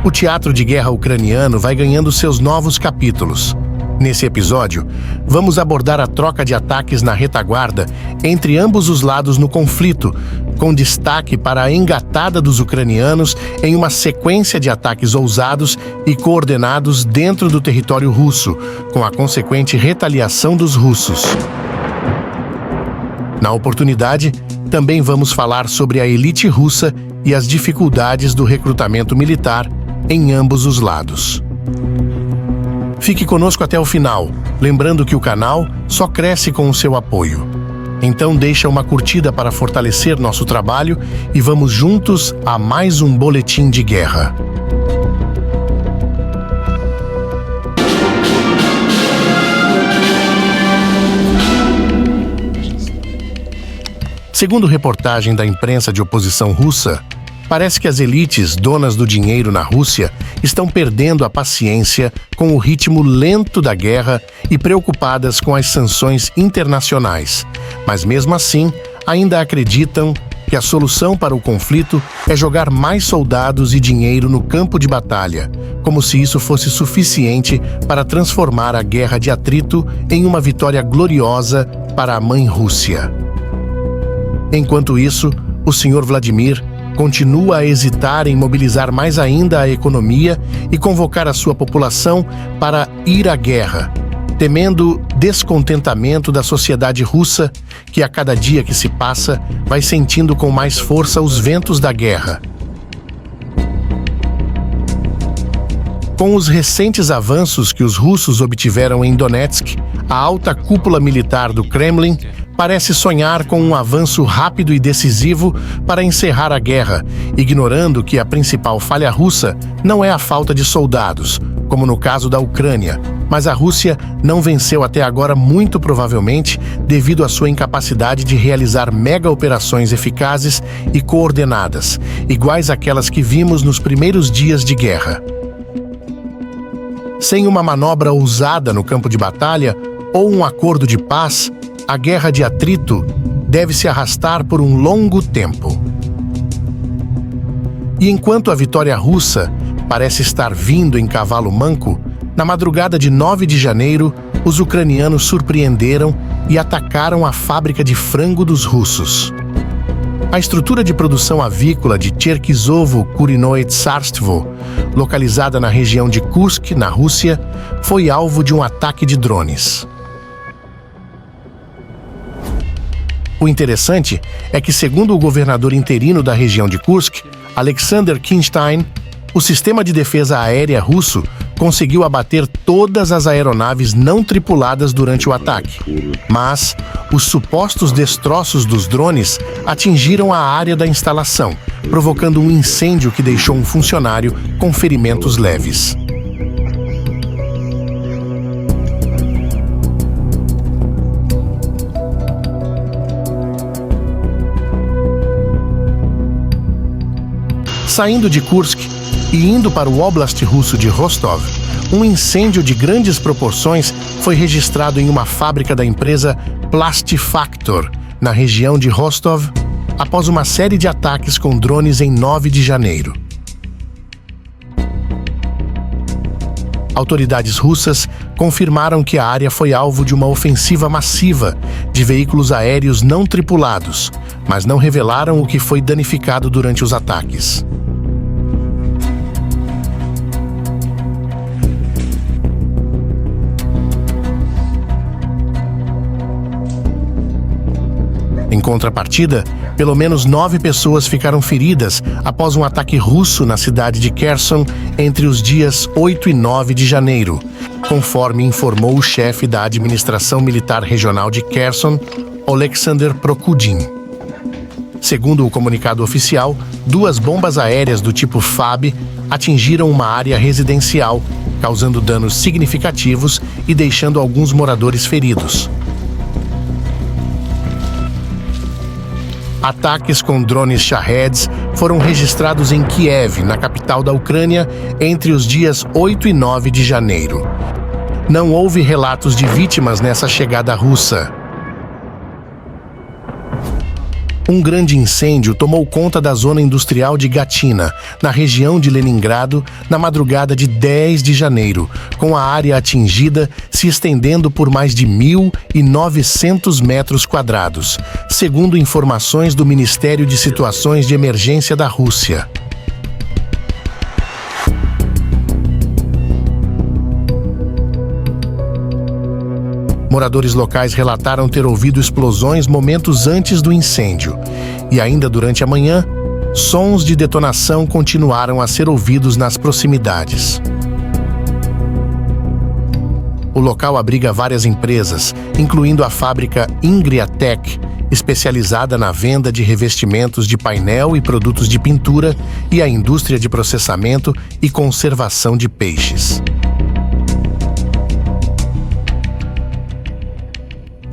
O teatro de guerra ucraniano vai ganhando seus novos capítulos. Nesse episódio, vamos abordar a troca de ataques na retaguarda entre ambos os lados no conflito, com destaque para a engatada dos ucranianos em uma sequência de ataques ousados e coordenados dentro do território russo, com a consequente retaliação dos russos. Na oportunidade, também vamos falar sobre a elite russa e as dificuldades do recrutamento militar em ambos os lados. Fique conosco até o final, lembrando que o canal só cresce com o seu apoio. Então deixa uma curtida para fortalecer nosso trabalho e vamos juntos a mais um boletim de guerra. Segundo reportagem da imprensa de oposição russa, parece que as elites donas do dinheiro na Rússia estão perdendo a paciência com o ritmo lento da guerra e preocupadas com as sanções internacionais. Mas mesmo assim, ainda acreditam que a solução para o conflito é jogar mais soldados e dinheiro no campo de batalha, como se isso fosse suficiente para transformar a guerra de atrito em uma vitória gloriosa para a mãe Rússia. Enquanto isso, o Sr. Vladimir continua a hesitar em mobilizar mais ainda a economia e convocar a sua população para ir à guerra, temendo descontentamento da sociedade russa, que a cada dia que se passa vai sentindo com mais força os ventos da guerra. Com os recentes avanços que os russos obtiveram em Donetsk, a alta cúpula militar do Kremlin parece sonhar com um avanço rápido e decisivo para encerrar a guerra, ignorando que a principal falha russa não é a falta de soldados, como no caso da Ucrânia, mas a Rússia não venceu até agora muito provavelmente devido à sua incapacidade de realizar mega-operações eficazes e coordenadas, iguais àquelas que vimos nos primeiros dias de guerra. Sem uma manobra ousada no campo de batalha ou um acordo de paz, a guerra de atrito deve se arrastar por um longo tempo. E enquanto a vitória russa parece estar vindo em cavalo manco, na madrugada de 9 de janeiro, os ucranianos surpreenderam e atacaram a fábrica de frango dos russos. A estrutura de produção avícola de Cherkizovo-Kurinoe Tsarstvo, localizada na região de Kursk, na Rússia, foi alvo de um ataque de drones. O interessante é que, segundo o governador interino da região de Kursk, Alexander Kinstein, o sistema de defesa aérea russo conseguiu abater todas as aeronaves não tripuladas durante o ataque. Mas os supostos destroços dos drones atingiram a área da instalação, provocando um incêndio que deixou um funcionário com ferimentos leves. Saindo de Kursk e indo para o Oblast russo de Rostov, um incêndio de grandes proporções foi registrado em uma fábrica da empresa Plastifactor, na região de Rostov, após uma série de ataques com drones em 9 de janeiro. Autoridades russas confirmaram que a área foi alvo de uma ofensiva massiva de veículos aéreos não tripulados, mas não revelaram o que foi danificado durante os ataques. Em contrapartida, pelo menos 9 pessoas ficaram feridas após um ataque russo na cidade de Kherson entre os dias 8 e 9 de janeiro, conforme informou o chefe da administração militar regional de Kherson, Oleksandr Prokudin. Segundo o comunicado oficial, 2 bombas aéreas do tipo FAB atingiram uma área residencial, causando danos significativos e deixando alguns moradores feridos. Ataques com drones Shaheds foram registrados em Kiev, na capital da Ucrânia, entre os dias 8 e 9 de janeiro. Não houve relatos de vítimas nessa chegada russa. um grande incêndio tomou conta da zona industrial de Gatina, na região de Leningrado, na madrugada de 10 de janeiro, com a área atingida se estendendo por mais de 1.900 metros quadrados, segundo informações do Ministério de Situações de Emergência da Rússia. Moradores locais relataram ter ouvido explosões momentos antes do incêndio. E ainda durante a manhã, sons de detonação continuaram a ser ouvidos nas proximidades. O local abriga várias empresas, incluindo a fábrica Ingriatec, especializada na venda de revestimentos de painel e produtos de pintura, e a indústria de processamento e conservação de peixes.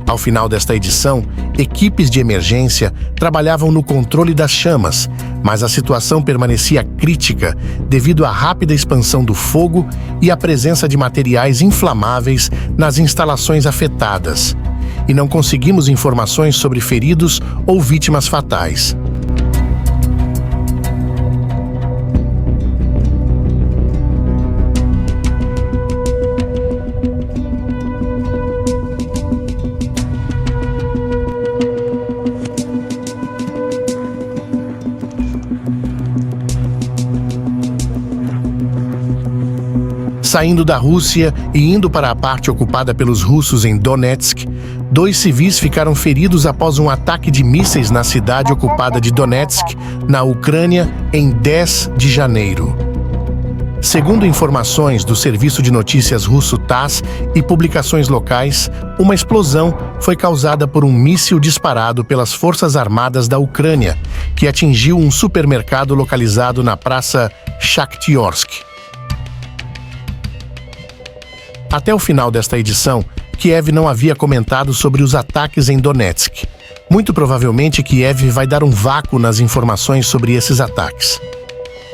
Ao final desta edição, equipes de emergência trabalhavam no controle das chamas, mas a situação permanecia crítica devido à rápida expansão do fogo e à presença de materiais inflamáveis nas instalações afetadas. E não conseguimos informações sobre feridos ou vítimas fatais. Saindo da Rússia e indo para a parte ocupada pelos russos em Donetsk, 2 civis ficaram feridos após um ataque de mísseis na cidade ocupada de Donetsk, na Ucrânia, em 10 de janeiro. Segundo informações do serviço de notícias russo TASS e publicações locais, uma explosão foi causada por um míssil disparado pelas Forças Armadas da Ucrânia, que atingiu um supermercado localizado na praça Shakhtiorsk. Até o final desta edição, Kiev não havia comentado sobre os ataques em Donetsk. Muito provavelmente, Kiev vai dar um vácuo nas informações sobre esses ataques.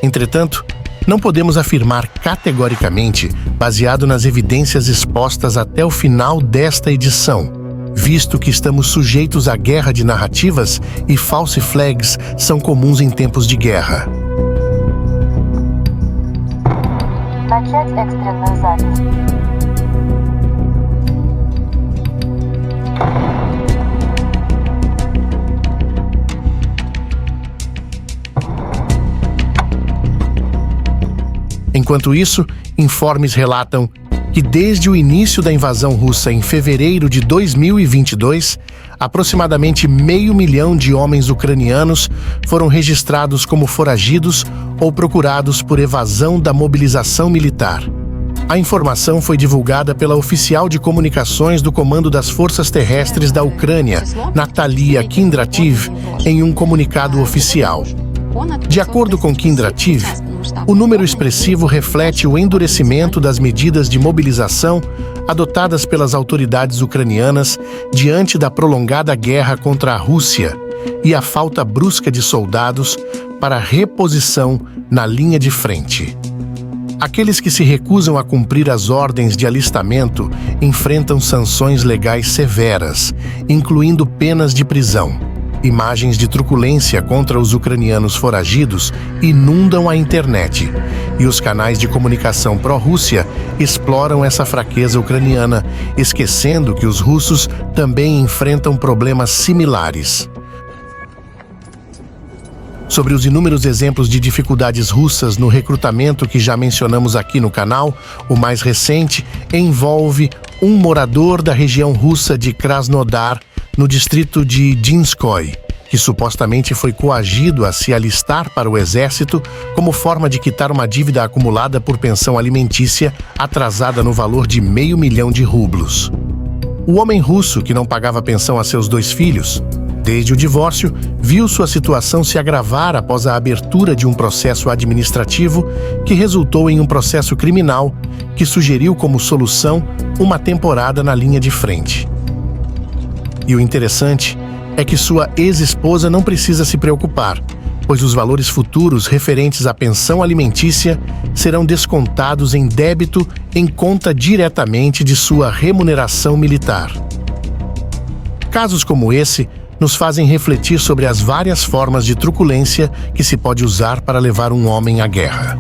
Entretanto, não podemos afirmar categoricamente, baseado nas evidências expostas até o final desta edição, visto que estamos sujeitos à guerra de narrativas e false flags são comuns em tempos de guerra. Начать экстренную запись. Enquanto isso, informes relatam que desde o início da invasão russa em fevereiro de 2022, aproximadamente 500 mil de homens ucranianos foram registrados como foragidos ou procurados por evasão da mobilização militar. A informação foi divulgada pela oficial de comunicações do Comando das Forças Terrestres da Ucrânia, Natalia Kindrativ, em um comunicado oficial. De acordo com Kindrativ, o número expressivo reflete o endurecimento das medidas de mobilização adotadas pelas autoridades ucranianas diante da prolongada guerra contra a Rússia e a falta brusca de soldados para reposição na linha de frente. Aqueles que se recusam a cumprir as ordens de alistamento enfrentam sanções legais severas, incluindo penas de prisão. Imagens de truculência contra os ucranianos foragidos inundam a internet, e os canais de comunicação pró-Rússia exploram essa fraqueza ucraniana, esquecendo que os russos também enfrentam problemas similares. Sobre os inúmeros exemplos de dificuldades russas no recrutamento que já mencionamos aqui no canal, o mais recente envolve um morador da região russa de Krasnodar, no distrito de Dinskoy, que supostamente foi coagido a se alistar para o exército como forma de quitar uma dívida acumulada por pensão alimentícia atrasada no valor de 500 mil de rublos. O homem russo, que não pagava pensão a seus 2 filhos, desde o divórcio, viu sua situação se agravar após a abertura de um processo administrativo que resultou em um processo criminal que sugeriu como solução uma temporada na linha de frente. E o interessante é que sua ex-esposa não precisa se preocupar, pois os valores futuros referentes à pensão alimentícia serão descontados em débito em conta diretamente de sua remuneração militar. Casos como esse nos fazem refletir sobre as várias formas de truculência que se pode usar para levar um homem à guerra.